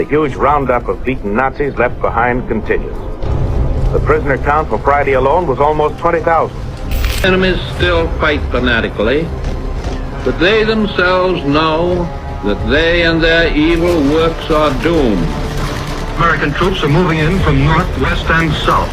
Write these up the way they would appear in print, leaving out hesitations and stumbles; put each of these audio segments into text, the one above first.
The huge roundup of beaten Nazis left behind continues. The prisoner count for Friday alone was almost 20,000. Enemies still fight fanatically, but they themselves know that they and their evil works are doomed. American troops are moving in from north, west, and south.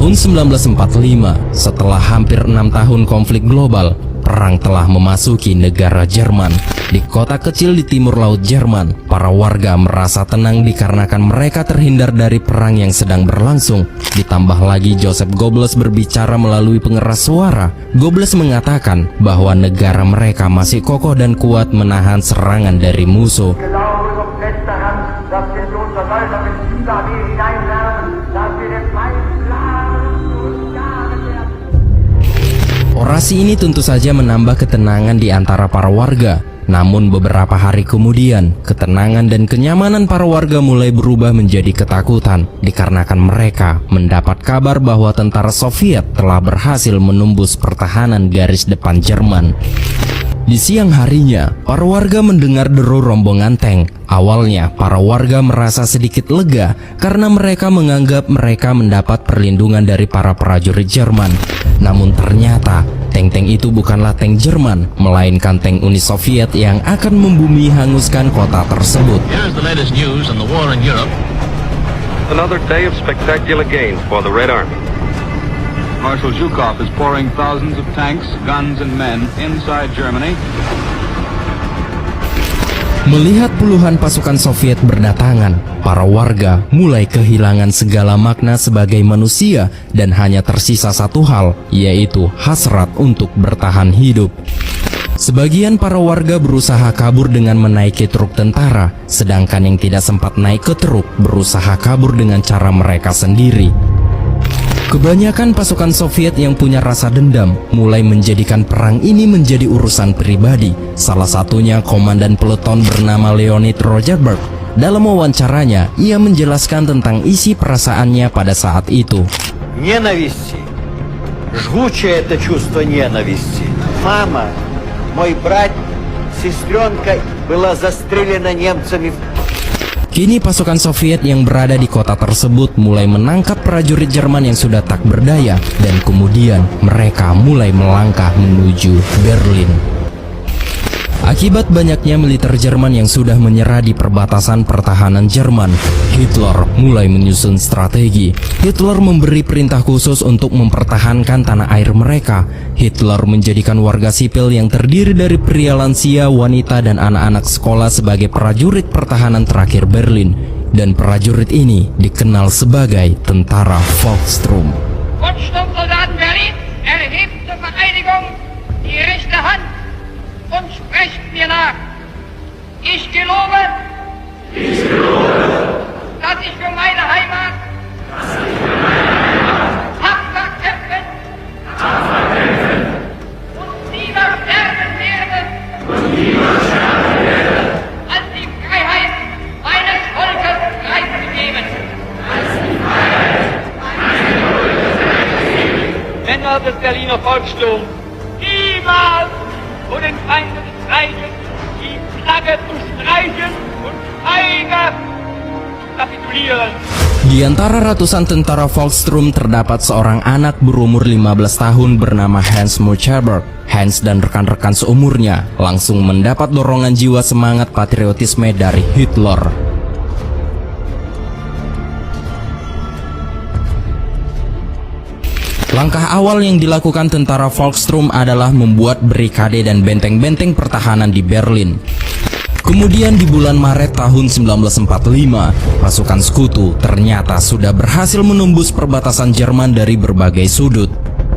Tahun 1945, setelah hampir 6 tahun konflik global, perang telah memasuki negara Jerman. Di kota kecil di timur laut Jerman, para warga merasa tenang dikarenakan mereka terhindar dari perang yang sedang berlangsung. Ditambah lagi Joseph Goebbels berbicara melalui pengeras suara. Goebbels mengatakan bahwa negara mereka masih kokoh dan kuat menahan serangan dari musuh. Orasi ini tentu saja menambah ketenangan di antara para warga. Namun beberapa hari kemudian, ketenangan dan kenyamanan para warga mulai berubah menjadi ketakutan dikarenakan mereka mendapat kabar bahwa tentara Soviet telah berhasil menembus pertahanan garis depan Jerman. Di siang harinya, para warga mendengar deru rombongan tank. Awalnya, para warga merasa sedikit lega karena mereka menganggap mereka mendapat perlindungan dari para prajurit Jerman. Namun ternyata, tank-tank itu bukanlah tank Jerman, melainkan tank Uni Soviet yang akan membumi hanguskan kota tersebut. Here's the latest news on the war in Europe. Another day of spectacular gains for the Red Army. Marshal Zhukov is pouring thousands of tanks, guns, and men inside Germany. Melihat puluhan pasukan Soviet berdatangan, para warga mulai kehilangan segala makna sebagai manusia dan hanya tersisa satu hal, yaitu hasrat untuk bertahan hidup. Sebagian para warga berusaha kabur dengan menaiki truk tentara, sedangkan yang tidak sempat naik ke truk berusaha kabur dengan cara mereka sendiri. Kebanyakan pasukan Soviet yang punya rasa dendam mulai menjadikan perang ini menjadi urusan pribadi. Salah satunya komandan peleton bernama Leonid Rosenberg. Dalam wawancaranya, ia menjelaskan tentang isi perasaannya pada saat itu. Ненависти, жгучее это чувство ненависти. Мама, мой брат, сестренка была застрелена немцами. Kini pasukan Soviet yang berada di kota tersebut mulai menangkap prajurit Jerman yang sudah tak berdaya, dan kemudian mereka mulai melangkah menuju Berlin. Akibat banyaknya militer Jerman yang sudah menyerah di perbatasan pertahanan Jerman, Hitler mulai menyusun strategi. Hitler memberi perintah khusus untuk mempertahankan tanah air mereka. Hitler menjadikan warga sipil yang terdiri dari pria lansia, wanita, dan anak-anak sekolah sebagai prajurit pertahanan terakhir Berlin. Dan prajurit ini dikenal sebagai tentara Volkssturm. Grundsturmsoldaten Berlin, erhebt zur Verteidigung die rechte Hand und sprecht mir nach. Ich gelobe, dass ich für meine Heimat, tapfer kämpfen und niemals sterben werde, als die Freiheit meines Volkes preiszugeben. Männer des Berliner Volkssturms, niemals vor den Feinden des Reiches die Flagge zu streichen und feige kapitulieren. Di antara ratusan tentara Volkssturm terdapat seorang anak berumur 15 tahun bernama Hans Murchberg. Hans dan rekan-rekan seumurnya langsung mendapat dorongan jiwa semangat patriotisme dari Hitler. Langkah awal yang dilakukan tentara Volkssturm adalah membuat barikade dan benteng-benteng pertahanan di Berlin. Kemudian di bulan Maret tahun 1945, pasukan sekutu ternyata sudah berhasil menembus perbatasan Jerman dari berbagai sudut.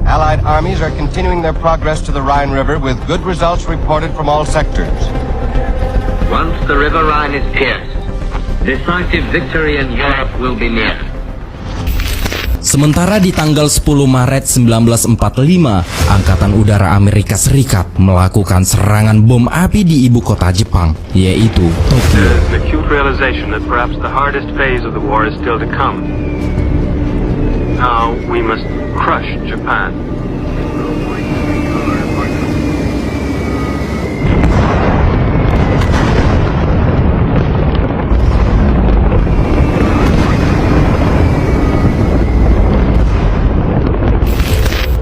Allied armies are continuing their progress to the Rhine River with good results reported from all sectors. Once the River Rhine is pierced, decisive victory in Europe will be near. Sementara di tanggal 10 Maret 1945, Angkatan Udara Amerika Serikat melakukan serangan bom api di ibu kota Jepang, yaitu Tokyo. An acute realization that perhaps the hardest phase of the war is still to come. Now we must crush Japan.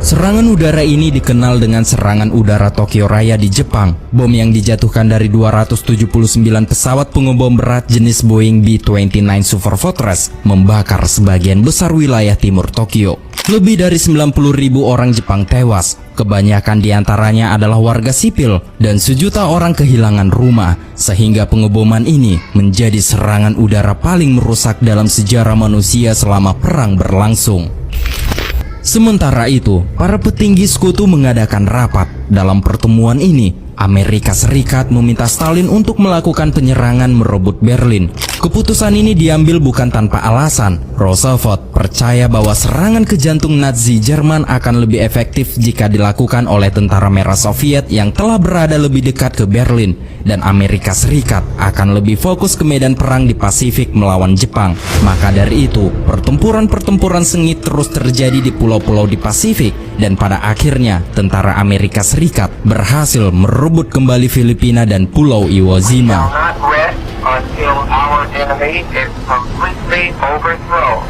Serangan udara ini dikenal dengan serangan udara Tokyo Raya di Jepang. Bom yang dijatuhkan dari 279 pesawat pengebom berat jenis Boeing B-29 Super Fortress membakar sebagian besar wilayah timur Tokyo. Lebih dari 90.000 orang Jepang tewas. Kebanyakan diantaranya adalah warga sipil dan sejuta orang kehilangan rumah, sehingga pengeboman ini menjadi serangan udara paling merusak dalam sejarah manusia selama perang berlangsung. Sementara itu, para petinggi sekutu mengadakan rapat. Dalam pertemuan ini, Amerika Serikat meminta Stalin untuk melakukan penyerangan merebut Berlin. Keputusan ini diambil bukan tanpa alasan. Roosevelt percaya bahwa serangan ke jantung Nazi Jerman akan lebih efektif jika dilakukan oleh tentara merah Soviet yang telah berada lebih dekat ke Berlin, dan Amerika Serikat akan lebih fokus ke medan perang di Pasifik melawan Jepang. Maka dari itu, pertempuran-pertempuran sengit terus terjadi di pulau-pulau di Pasifik, dan pada akhirnya tentara Amerika Serikat berhasil merebut kembali Filipina dan Pulau Iwo Jima. Until our enemy is completely overthrown.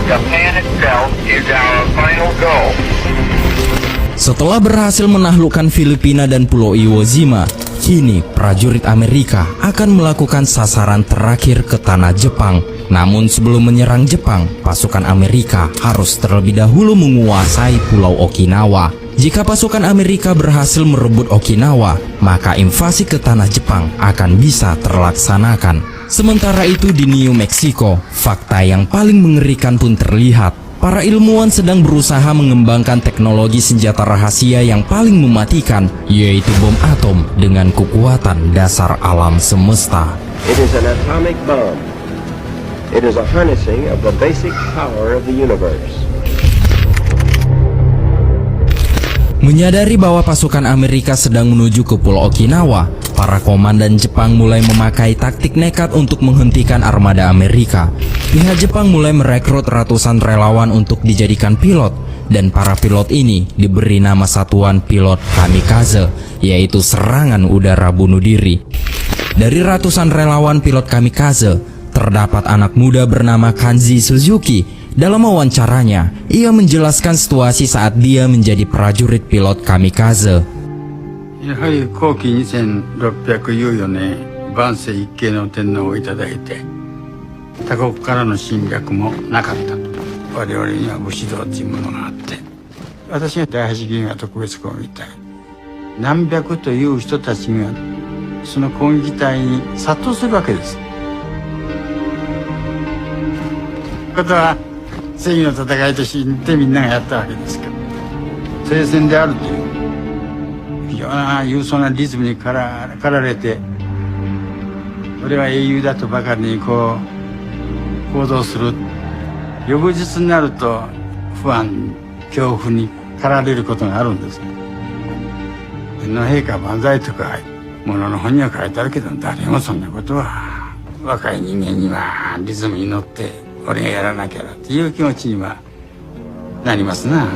Japan itself is our final goal. Setelah berhasil menaklukkan Filipina dan Pulau Iwo Jima, kini prajurit Amerika akan melakukan sasaran terakhir ke tanah Jepang. Namun sebelum menyerang Jepang, pasukan Amerika harus terlebih dahulu menguasai Pulau Okinawa. Jika pasukan Amerika berhasil merebut Okinawa, maka invasi ke tanah Jepang akan bisa terlaksanakan. Sementara itu di New Mexico, fakta yang paling mengerikan pun terlihat. Para ilmuwan sedang berusaha mengembangkan teknologi senjata rahasia yang paling mematikan, yaitu bom atom dengan kekuatan dasar alam semesta. It is an atomic bomb. It is a harnessing of the basic power of the universe. Menyadari bahwa pasukan Amerika sedang menuju ke Pulau Okinawa, para komandan Jepang mulai memakai taktik nekat untuk menghentikan armada Amerika. Pihak Jepang mulai merekrut ratusan relawan untuk dijadikan pilot, dan para pilot ini diberi nama satuan pilot kamikaze, yaitu serangan udara bunuh diri. Dari ratusan relawan pilot kamikaze, terdapat anak muda bernama Kanji Suzuki. Dalam wawancaranya, ia menjelaskan situasi saat dia menjadi prajurit pilot kamikaze. やはり後期2614年万世一系の天皇をいただいて他国からの侵略もなかったと。我々には武士道というものがあって、私が第八銀河特別攻撃隊何百という人たちがその攻撃隊に殺到するわけです。ことは正義の戦いとしてみんながやったわけですけど、聖戦であるという非常な勇壮なリズムに駆られて、俺は英雄だとばかりにこう行動する。翌日になると不安恐怖に駆られることがあるんです。天皇陛下万歳とか物の本には書いてあるけど、誰もそんなことは若い人間にはリズムに乗って俺がやらなきゃなっていう気持ちにはなりますな。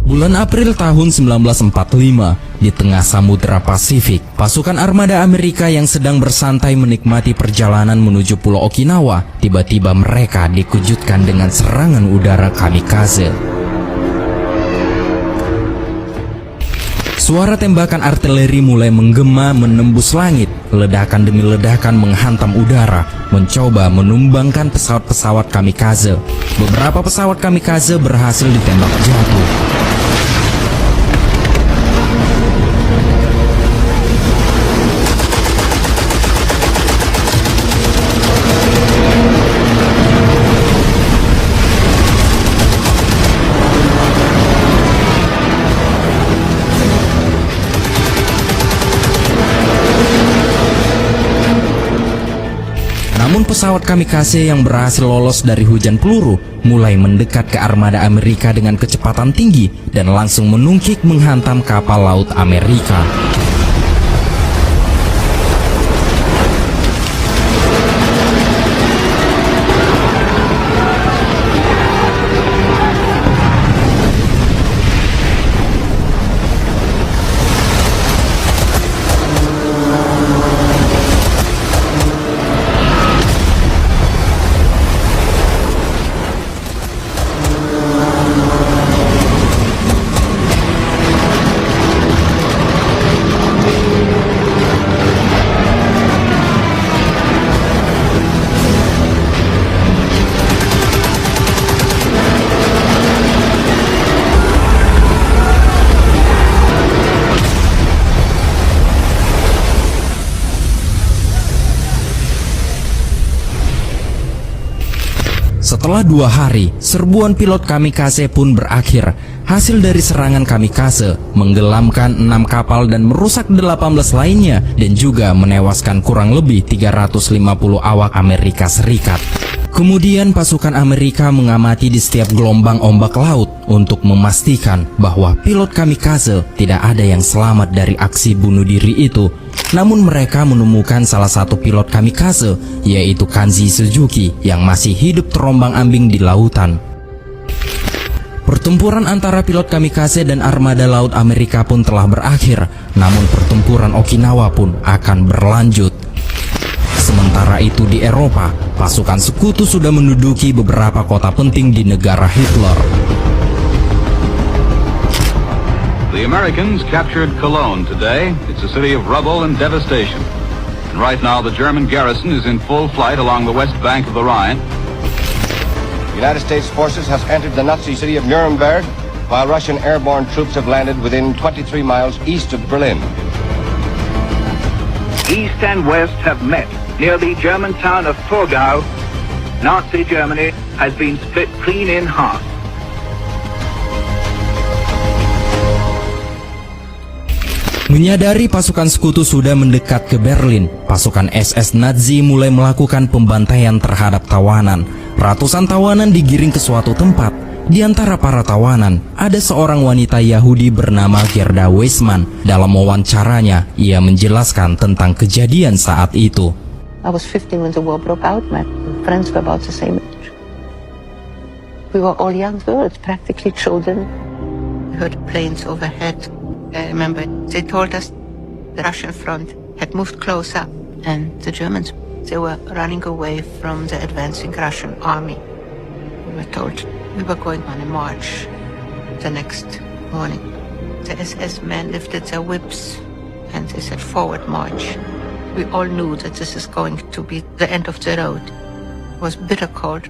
Bulan April tahun 1945, di tengah Samudra Pasifik, pasukan armada Amerika yang sedang bersantai menikmati perjalanan menuju Pulau Okinawa, tiba-tiba mereka dikejutkan dengan serangan udara kamikaze. Suara tembakan artileri mulai menggema menembus langit. Ledakan demi ledakan menghantam udara, mencoba menumbangkan pesawat-pesawat kamikaze. Beberapa pesawat kamikaze berhasil ditembak jatuh. Namun pesawat kamikaze yang berhasil lolos dari hujan peluru mulai mendekat ke armada Amerika dengan kecepatan tinggi dan langsung menungkik menghantam kapal laut Amerika. Setelah 2 hari, serbuan pilot kamikaze pun berakhir. Hasil dari serangan kamikaze menggelamkan 6 kapal dan merusak 18 lainnya dan juga menewaskan kurang lebih 350 awak Amerika Serikat. Kemudian pasukan Amerika mengamati di setiap gelombang ombak laut untuk memastikan bahwa pilot kamikaze tidak ada yang selamat dari aksi bunuh diri itu. Namun mereka menemukan salah satu pilot kamikaze, yaitu Kanji Suzuki, yang masih hidup terombang-ambing di lautan. Pertempuran antara pilot kamikaze dan armada laut Amerika pun telah berakhir, namun pertempuran Okinawa pun akan berlanjut. Sementara itu di Eropa, pasukan sekutu sudah menduduki beberapa kota penting di negara Hitler. The Americans captured Cologne today. It's a city of rubble and devastation. And right now the German garrison is in full flight along the west bank of the Rhine. The United States forces have entered the Nazi city of Nuremberg, while Russian airborne troops have landed within 23 miles east of Berlin. East and west have met near the German town of Torgau. Nazi Germany has been split clean in half. Menyadari pasukan sekutu sudah mendekat ke Berlin, pasukan SS Nazi mulai melakukan pembantaian terhadap tawanan. Ratusan tawanan digiring ke suatu tempat. Di antara para tawanan, ada seorang wanita Yahudi bernama Gerda Weissman. Dalam wawancaranya, ia menjelaskan tentang kejadian saat itu. I was 15 when the war broke out. My friends were about the same age. We were all young girls, practically children. We heard planes overhead. I remember they told us the Russian front had moved closer and the Germans, they were running away from the advancing Russian army. We were told we were going on a march the next morning. The SS men lifted their whips and they said forward march. We all knew that this is going to be the end of the road. It was bitter cold.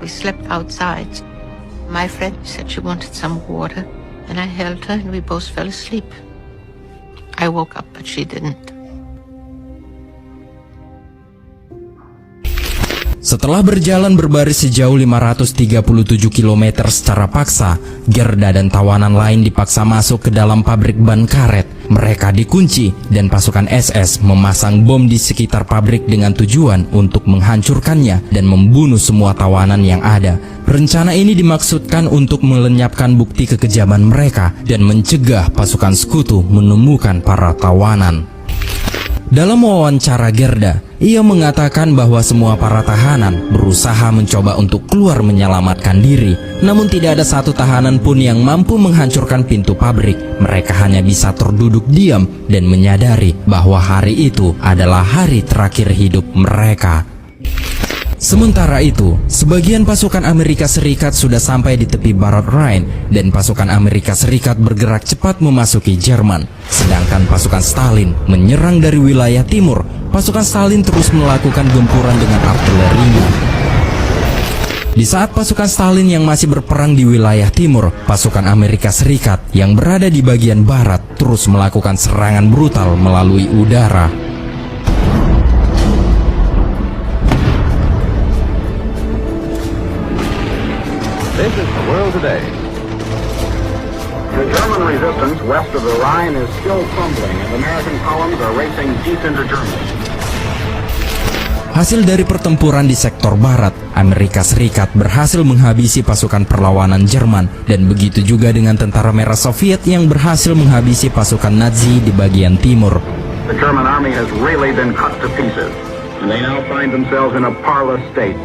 We slept outside. My friend said she wanted some water. And I held her and we both fell asleep. I woke up but she didn't. Setelah berjalan berbaris sejauh 537 km secara paksa, Gerda dan tawanan lain dipaksa masuk ke dalam pabrik ban karet. Mereka dikunci dan pasukan SS memasang bom di sekitar pabrik dengan tujuan untuk menghancurkannya dan membunuh semua tawanan yang ada. Rencana ini dimaksudkan untuk melenyapkan bukti kekejaman mereka dan mencegah pasukan sekutu menemukan para tawanan. Dalam wawancara Gerda, ia mengatakan bahwa semua para tahanan berusaha mencoba untuk keluar menyelamatkan diri. Namun tidak ada satu tahanan pun yang mampu menghancurkan pintu pabrik. Mereka hanya bisa terduduk diam dan menyadari bahwa hari itu adalah hari terakhir hidup mereka. Sementara itu, sebagian pasukan Amerika Serikat sudah sampai di tepi barat Rhine dan pasukan Amerika Serikat bergerak cepat memasuki Jerman. Sedangkan pasukan Stalin menyerang dari wilayah timur. Pasukan Stalin terus melakukan gempuran dengan artilerinya. Di saat pasukan Stalin yang masih berperang di wilayah timur, pasukan Amerika Serikat yang berada di bagian barat terus melakukan serangan brutal melalui udara. This is the world today. The German resistance west of the Rhine is still crumbling, and American columns are racing deep into Germany. Hasil dari pertempuran di sektor barat, Amerika Serikat berhasil menghabisi pasukan perlawanan Jerman, dan begitu juga dengan tentara merah Soviet yang berhasil menghabisi pasukan Nazi di bagian timur. The German army has really been cut to pieces, and they now find themselves in a parlous state.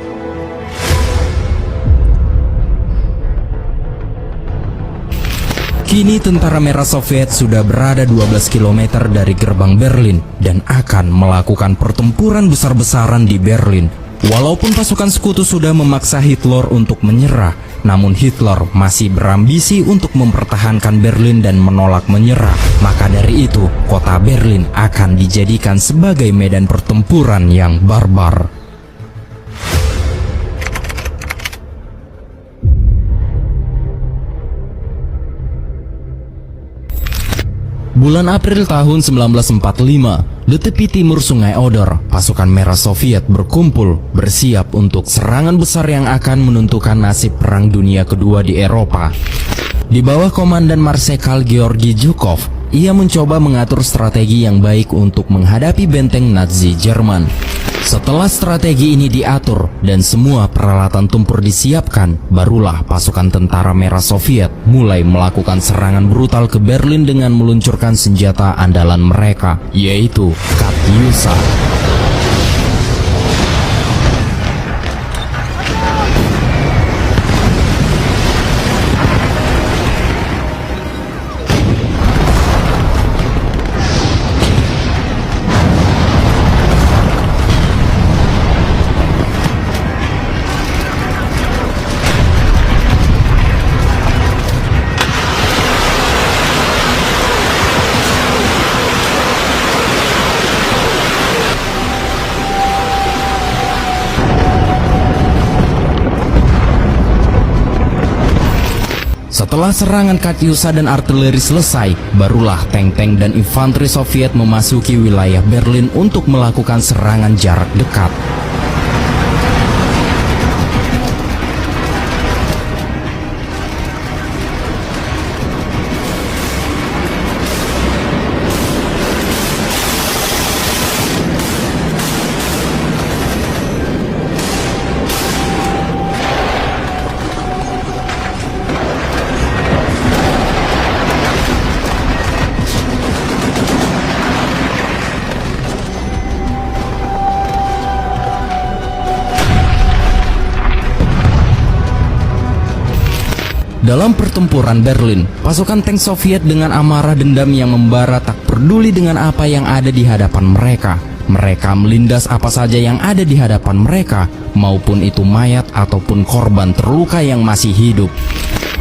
Kini tentara merah Soviet sudah berada 12 km dari gerbang Berlin dan akan melakukan pertempuran besar-besaran di Berlin. Walaupun pasukan sekutu sudah memaksa Hitler untuk menyerah, namun Hitler masih berambisi untuk mempertahankan Berlin dan menolak menyerah. Maka dari itu, kota Berlin akan dijadikan sebagai medan pertempuran yang barbar. Bulan April tahun 1945, di tepi timur Sungai Oder, pasukan merah Soviet berkumpul bersiap untuk serangan besar yang akan menentukan nasib Perang Dunia Kedua di Eropa. Di bawah komandan Marsekal Georgi Zhukov, ia mencoba mengatur strategi yang baik untuk menghadapi benteng Nazi Jerman. Setelah strategi ini diatur dan semua peralatan tempur disiapkan, barulah pasukan tentara merah Soviet mulai melakukan serangan brutal ke Berlin dengan meluncurkan senjata andalan mereka, yaitu Katyusha. Setelah serangan Katyusha dan artileri selesai, barulah tank-tank dan infanteri Soviet memasuki wilayah Berlin untuk melakukan serangan jarak dekat. Dalam pertempuran Berlin, pasukan tank Soviet dengan amarah dendam yang membara tak peduli dengan apa yang ada di hadapan mereka. Mereka melindas apa saja yang ada di hadapan mereka, maupun itu mayat ataupun korban terluka yang masih hidup.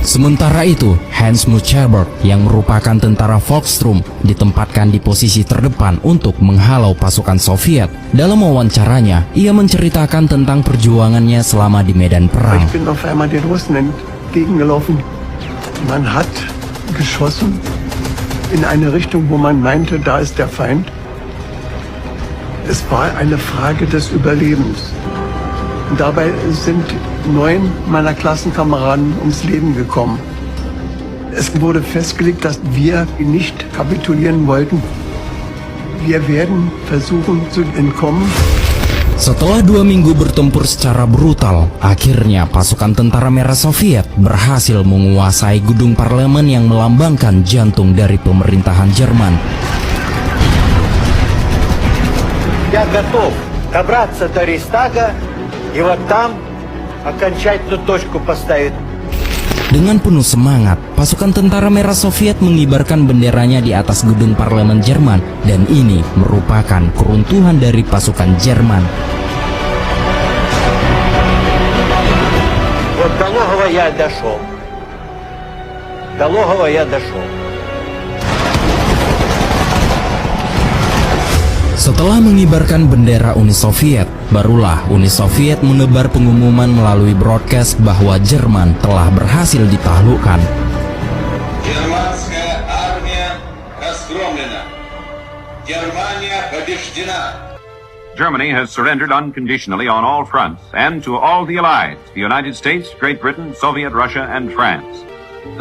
Sementara itu, Hans Muchelberg yang merupakan tentara Volkssturm ditempatkan di posisi terdepan untuk menghalau pasukan Soviet. Dalam wawancaranya, ia menceritakan tentang perjuangannya selama di medan perang. Gegengelaufen. Man hat geschossen in eine Richtung, wo man meinte, da ist der Feind. Es war eine Frage des Überlebens. Und dabei sind 9 meiner Klassenkameraden ums Leben gekommen. Es wurde festgelegt, dass wir nicht kapitulieren wollten. Wir werden versuchen zu entkommen. Setelah 2 minggu bertempur secara brutal, akhirnya pasukan tentara merah Soviet berhasil menguasai gedung parlemen yang melambangkan jantung dari pemerintahan Jerman. Я готов добраться до Рейхстага и вот там окончательную точку поставить. Dengan penuh semangat, pasukan tentara merah Soviet mengibarkan benderanya di atas gedung parlemen Jerman, dan ini merupakan keruntuhan dari pasukan Jerman. Вот до логова я дошел. До логова я дошел. Setelah mengibarkan bendera Uni Soviet, barulah Uni Soviet menebar pengumuman melalui broadcast bahwa Jerman telah berhasil ditaklukkan. Германская армия разгромлена. Германия побеждена. Germany has surrendered unconditionally on all fronts and to all the Allies, the United States, Great Britain, Soviet Russia, and France.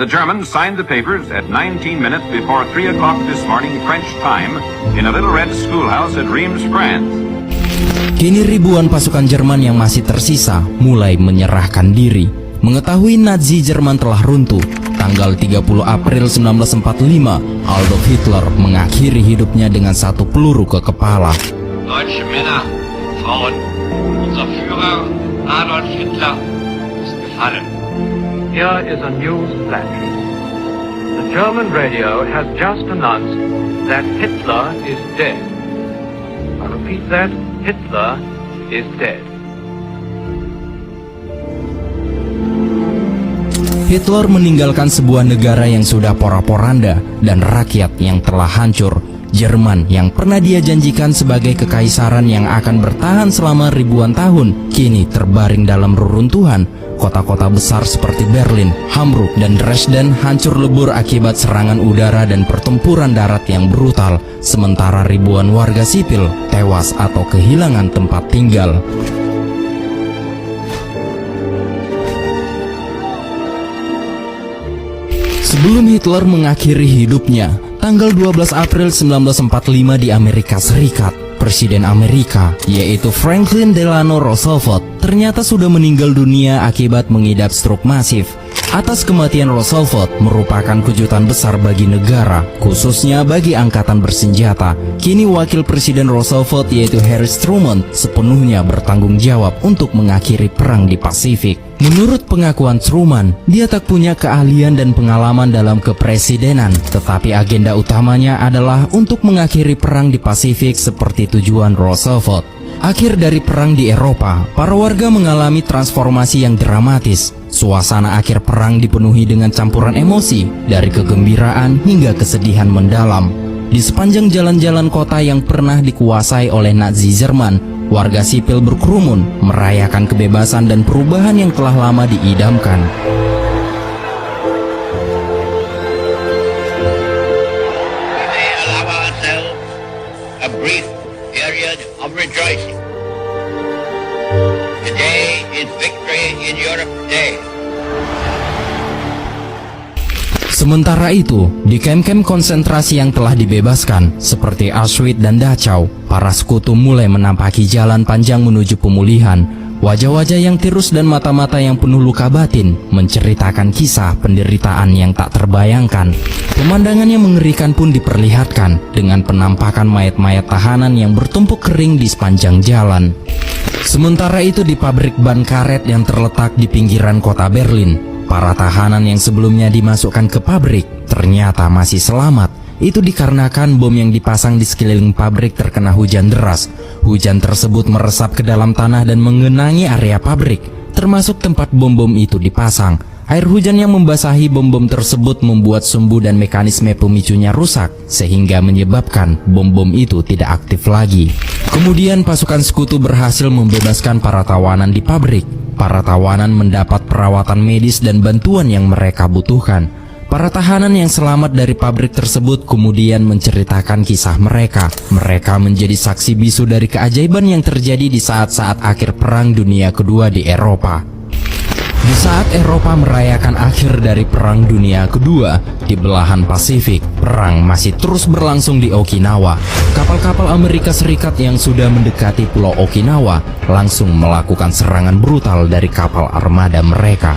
The Germans signed the papers at 19 minutes before 3 o'clock this morning French time in a little red schoolhouse at Reims, France. Kini ribuan pasukan Jerman yang masih tersisa mulai menyerahkan diri. Mengetahui Nazi Jerman telah runtuh, tanggal 30 April 1945, Adolf Hitler mengakhiri hidupnya dengan satu peluru ke kepala. Deutsche Männer, Frauen, unser Führer Adolf Hitler ist gefallen. Here is a news flash. The German radio has just announced that Hitler is dead. I repeat that, Hitler is dead. Hitler meninggalkan sebuah negara yang sudah porak-poranda dan rakyat yang telah hancur. Jerman yang pernah dia janjikan sebagai kekaisaran yang akan bertahan selama ribuan tahun, kini terbaring dalam reruntuhan. Kota-kota besar seperti Berlin, Hamburg, dan Dresden hancur lebur akibat serangan udara dan pertempuran darat yang brutal, sementara ribuan warga sipil tewas atau kehilangan tempat tinggal. Sebelum Hitler mengakhiri hidupnya, tanggal 12 April 1945 di Amerika Serikat, Presiden Amerika, yaitu Franklin Delano Roosevelt, ternyata sudah meninggal dunia akibat mengidap stroke masif. Atas kematian Roosevelt merupakan kejutan besar bagi negara, khususnya bagi angkatan bersenjata. Kini wakil Presiden Roosevelt yaitu Harry Truman sepenuhnya bertanggung jawab untuk mengakhiri perang di Pasifik. Menurut pengakuan Truman, dia tak punya keahlian dan pengalaman dalam kepresidenan, tetapi agenda utamanya adalah untuk mengakhiri perang di Pasifik seperti tujuan Roosevelt. Akhir dari perang di Eropa, para warga mengalami transformasi yang dramatis. Suasana akhir perang dipenuhi dengan campuran emosi, dari kegembiraan hingga kesedihan mendalam. Di sepanjang jalan-jalan kota yang pernah dikuasai oleh Nazi Jerman, warga sipil berkerumun, merayakan kebebasan dan perubahan yang telah lama diidamkan. We may allow ourselves a brief period of rejoicing. Today is Victory in Europe Day. Sementara itu, di kem-kem konsentrasi yang telah dibebaskan, seperti Auschwitz dan Dachau, para sekutu mulai menampaki jalan panjang menuju pemulihan. Wajah-wajah yang tirus dan mata-mata yang penuh luka batin menceritakan kisah penderitaan yang tak terbayangkan. Pemandangan yang mengerikan pun diperlihatkan dengan penampakan mayat-mayat tahanan yang bertumpuk kering di sepanjang jalan. Sementara itu di pabrik ban karet yang terletak di pinggiran kota Berlin, para tahanan yang sebelumnya dimasukkan ke pabrik ternyata masih selamat. Itu dikarenakan bom yang dipasang di sekeliling pabrik terkena hujan deras. Hujan tersebut meresap ke dalam tanah dan mengenangi area pabrik, termasuk tempat bom-bom itu dipasang. Air hujan yang membasahi bom-bom tersebut membuat sumbu dan mekanisme pemicunya rusak, sehingga menyebabkan bom-bom itu tidak aktif lagi. Kemudian pasukan sekutu berhasil membebaskan para tawanan di pabrik. Para tawanan mendapat perawatan medis dan bantuan yang mereka butuhkan. Para tahanan yang selamat dari pabrik tersebut kemudian menceritakan kisah mereka. Mereka menjadi saksi bisu dari keajaiban yang terjadi di saat-saat akhir Perang Dunia Kedua di Eropa. Di saat Eropa merayakan akhir dari Perang Dunia Kedua, di belahan Pasifik, perang masih terus berlangsung di Okinawa. Kapal-kapal Amerika Serikat yang sudah mendekati Pulau Okinawa langsung melakukan serangan brutal dari kapal armada mereka.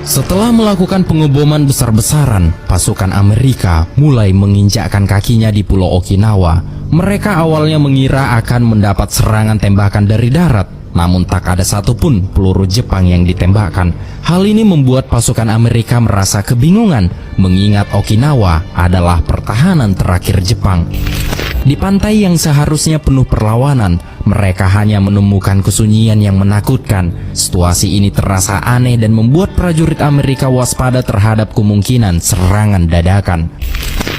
Setelah melakukan pengeboman besar-besaran, pasukan Amerika mulai menginjakkan kakinya di Pulau Okinawa. Mereka awalnya mengira akan mendapat serangan tembakan dari darat, namun tak ada satupun peluru Jepang yang ditembakkan. Hal ini membuat pasukan Amerika merasa kebingungan, mengingat Okinawa adalah pertahanan terakhir Jepang. Di pantai yang seharusnya penuh perlawanan, mereka hanya menemukan kesunyian yang menakutkan. Situasi ini terasa aneh dan membuat prajurit Amerika waspada terhadap kemungkinan serangan dadakan.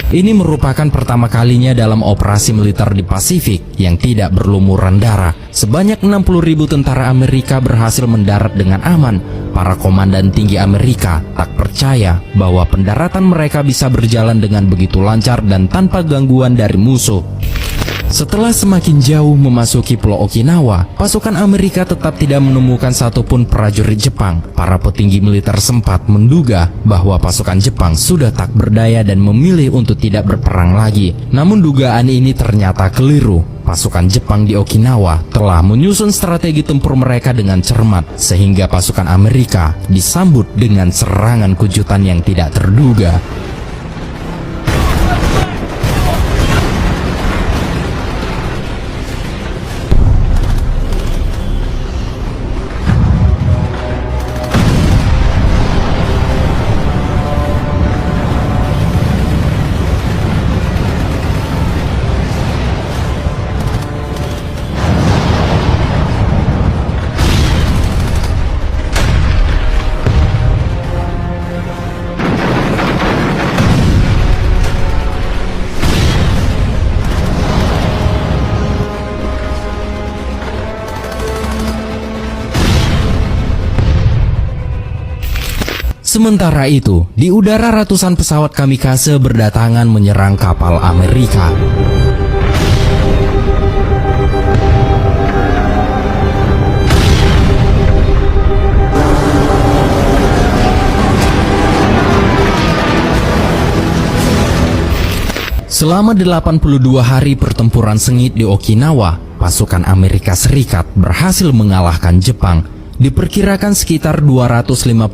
Ini merupakan pertama kalinya dalam operasi militer di Pasifik yang tidak berlumuran darah. Sebanyak 60.000 tentara Amerika berhasil mendarat dengan aman. Para komandan tinggi Amerika tak percaya bahwa pendaratan mereka bisa berjalan dengan begitu lancar dan tanpa gangguan dari musuh. Setelah semakin jauh memasuki Pulau Okinawa, pasukan Amerika tetap tidak menemukan satupun prajurit Jepang. Para petinggi militer sempat menduga bahwa pasukan Jepang sudah tak berdaya dan memilih untuk tidak berperang lagi. Namun dugaan ini ternyata keliru. Pasukan Jepang di Okinawa telah menyusun strategi tempur mereka dengan cermat, sehingga pasukan Amerika disambut dengan serangan kejutan yang tidak terduga. Sementara itu, di udara ratusan pesawat kamikaze berdatangan menyerang kapal Amerika. Selama 82 hari pertempuran sengit di Okinawa, pasukan Amerika Serikat berhasil mengalahkan Jepang. Diperkirakan sekitar 250.000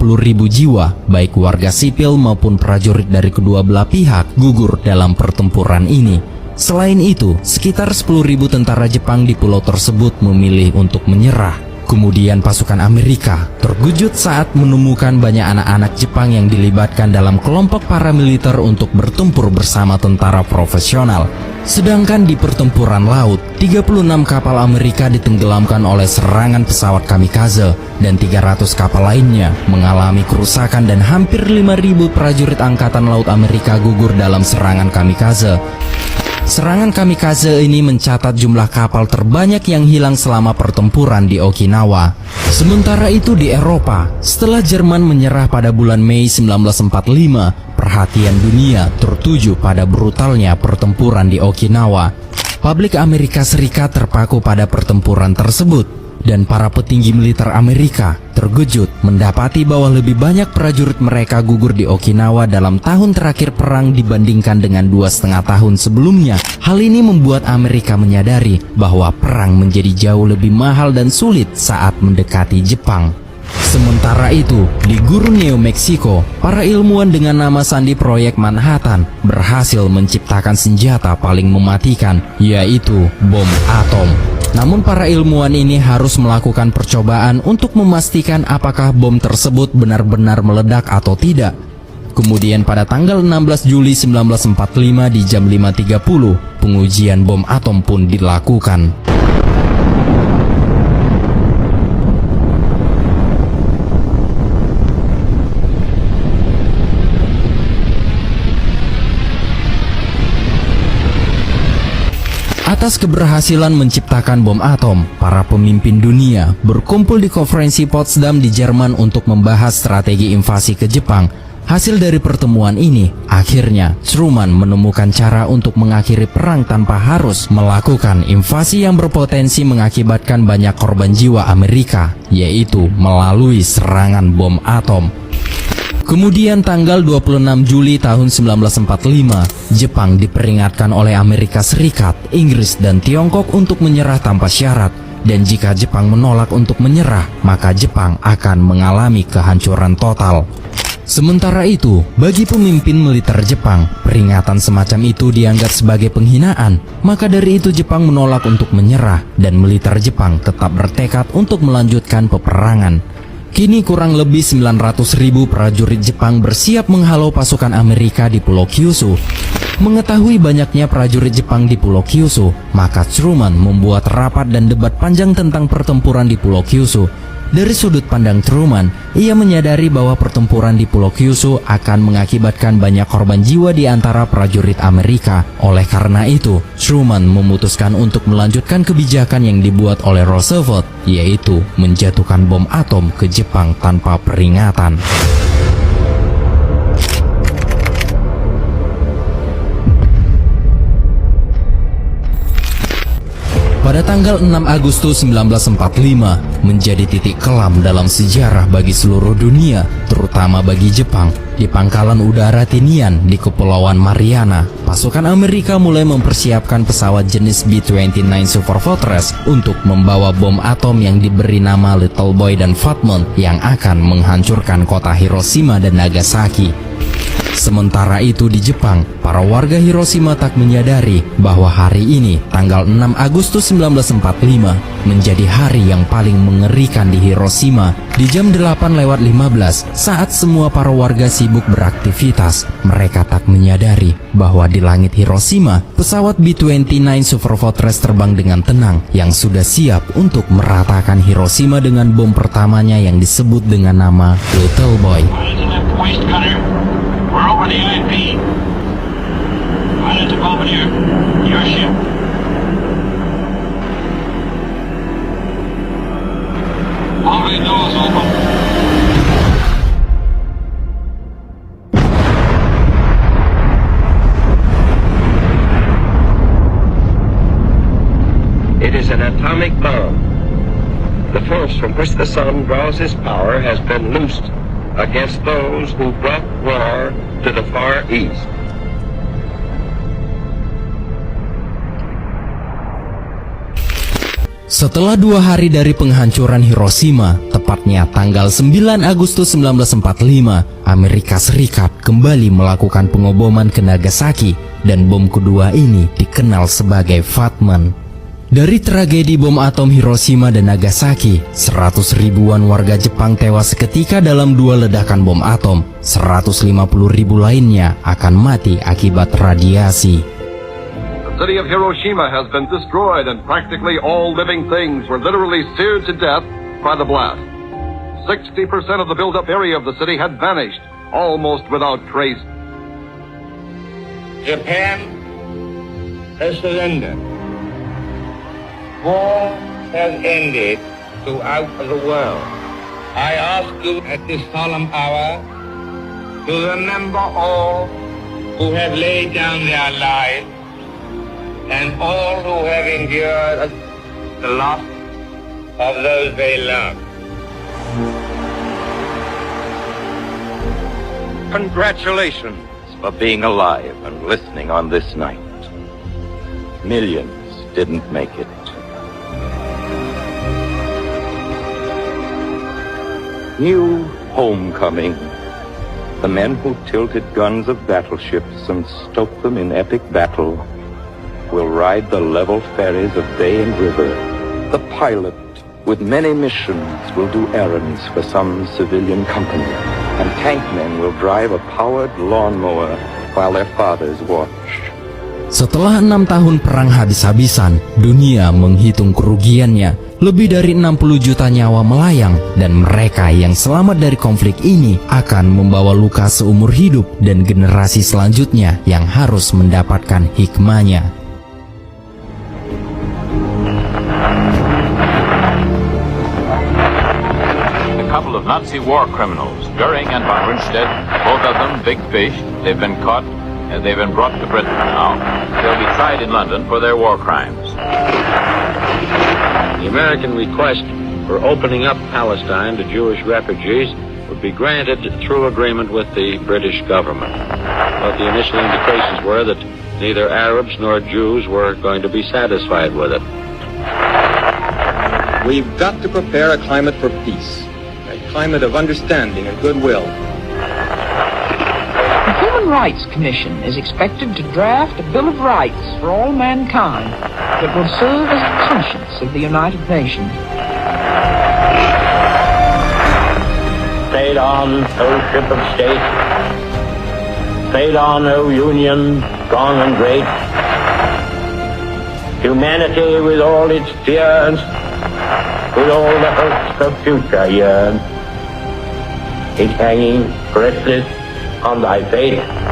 jiwa, baik warga sipil maupun prajurit dari kedua belah pihak, gugur dalam pertempuran ini. Selain itu, sekitar 10.000 tentara Jepang di pulau tersebut memilih untuk menyerah. Kemudian pasukan Amerika terkejut saat menemukan banyak anak-anak Jepang yang dilibatkan dalam kelompok paramiliter untuk bertempur bersama tentara profesional. Sedangkan di pertempuran laut, 36 kapal Amerika ditenggelamkan oleh serangan pesawat kamikaze dan 300 kapal lainnya mengalami kerusakan dan hampir 5.000 prajurit Angkatan Laut Amerika gugur dalam serangan kamikaze. Serangan kamikaze ini mencatat jumlah kapal terbanyak yang hilang selama pertempuran di Okinawa. Sementara itu di Eropa, setelah Jerman menyerah pada bulan Mei 1945, perhatian dunia tertuju pada brutalnya pertempuran di Okinawa. Publik Amerika Serikat terpaku pada pertempuran tersebut. Dan para petinggi militer Amerika terkejut mendapati bahwa lebih banyak prajurit mereka gugur di Okinawa dalam tahun terakhir perang dibandingkan dengan 2,5 tahun sebelumnya. Hal ini membuat Amerika menyadari bahwa perang menjadi jauh lebih mahal dan sulit saat mendekati Jepang. Sementara itu, di gurun New Mexico, para ilmuwan dengan nama sandi Proyek Manhattan berhasil menciptakan senjata paling mematikan, yaitu bom atom. Namun para ilmuwan ini harus melakukan percobaan untuk memastikan apakah bom tersebut benar-benar meledak atau tidak. Kemudian pada tanggal 16 Juli 1945 di jam 5.30, pengujian bom atom pun dilakukan. Atas keberhasilan menciptakan bom atom, para pemimpin dunia berkumpul di konferensi Potsdam di Jerman untuk membahas strategi invasi ke Jepang. Hasil dari pertemuan ini, akhirnya Truman menemukan cara untuk mengakhiri perang tanpa harus melakukan invasi yang berpotensi mengakibatkan banyak korban jiwa Amerika, yaitu melalui serangan bom atom. Kemudian tanggal 26 Juli tahun 1945, Jepang diperingatkan oleh Amerika Serikat, Inggris, dan Tiongkok untuk menyerah tanpa syarat. Dan jika Jepang menolak untuk menyerah, maka Jepang akan mengalami kehancuran total. Sementara itu, bagi pemimpin militer Jepang, peringatan semacam itu dianggap sebagai penghinaan. Maka dari itu Jepang menolak untuk menyerah, dan militer Jepang tetap bertekad untuk melanjutkan peperangan. Kini kurang lebih 900.000 prajurit Jepang bersiap menghalau pasukan Amerika di Pulau Kyushu. Mengetahui banyaknya prajurit Jepang di Pulau Kyushu, maka Truman membuat rapat dan debat panjang tentang pertempuran di Pulau Kyushu. Dari sudut pandang Truman, ia menyadari bahwa pertempuran di Pulau Kyushu akan mengakibatkan banyak korban jiwa di antara prajurit Amerika. Oleh karena itu, Truman memutuskan untuk melanjutkan kebijakan yang dibuat oleh Roosevelt, yaitu menjatuhkan bom atom ke Jepang tanpa peringatan. Pada tanggal 6 Agustus 1945 menjadi titik kelam dalam sejarah bagi seluruh dunia, terutama bagi Jepang. Di pangkalan udara Tinian di Kepulauan Mariana, pasukan Amerika mulai mempersiapkan pesawat jenis B-29 Super Fortress untuk membawa bom atom yang diberi nama Little Boy dan Fat Man yang akan menghancurkan kota Hiroshima dan Nagasaki. Sementara itu di Jepang, para warga Hiroshima tak menyadari bahwa hari ini, tanggal 6 Agustus 1945, menjadi hari yang paling mengerikan di Hiroshima. Di jam 8:15, saat semua para warga sibuk beraktivitas, mereka tak menyadari bahwa di langit Hiroshima, pesawat B-29 Super Fortress terbang dengan tenang yang sudah siap untuk meratakan Hiroshima dengan bom pertamanya yang disebut dengan nama Little Boy. We're over the UNP. Pilot to Bombardier. Your ship. All right, doors open. It is an atomic bomb. The force from which the sun draws its power has been loosed against those who brought war to the Far East. Setelah 2 hari dari penghancuran Hiroshima, tepatnya tanggal 9 Agustus 1945, Amerika Serikat kembali melakukan pengoboman ke Nagasaki, dan bom kedua ini dikenal sebagai Fat Man. Dari tragedi bom atom Hiroshima dan Nagasaki, 100 ribuan warga Jepang tewas seketika dalam 2 ledakan bom atom. 150 ribu lainnya akan mati akibat radiasi. The city of Hiroshima has been destroyed and practically all living things were literally seared to death by the blast. 60% of the built-up area of the city had vanished, almost without trace. Japan has surrendered. War has ended throughout the world. I ask you at this solemn hour to remember all who have laid down their lives and all who have endured the loss of those they love. Congratulations for being alive and listening on this night. Millions didn't make it. New homecoming. The men who tilted guns of battleships and stoked them in epic battle will ride the level ferries of bay and river. The pilot, with many missions, will do errands for some civilian company, and tank men will drive a powered lawnmower while their fathers watch. Setelah 6 tahun perang habis-habisan, dunia menghitung kerugiannya. Lebih dari 60 juta nyawa melayang, dan mereka yang selamat dari konflik ini akan membawa luka seumur hidup dan generasi selanjutnya yang harus mendapatkan hikmahnya. A couple of Nazi war criminals, Goering and von Rundstedt, both of them big fish. They've been caught and they've been brought to Britain now. They'll be tried in London for their war crimes. The American request for opening up Palestine to Jewish refugees would be granted through agreement with the British government. But the initial indications were that neither Arabs nor Jews were going to be satisfied with it. We've got to prepare a climate for peace, a climate of understanding and goodwill. The Human Rights Commission is expected to draft a Bill of Rights for all mankind that will serve as the conscience of the United Nations. Sail on, O ship of state. Sail on, O Union, strong and great. Humanity with all its fears, with all the hopes of future years, is hanging breathless on thy faith.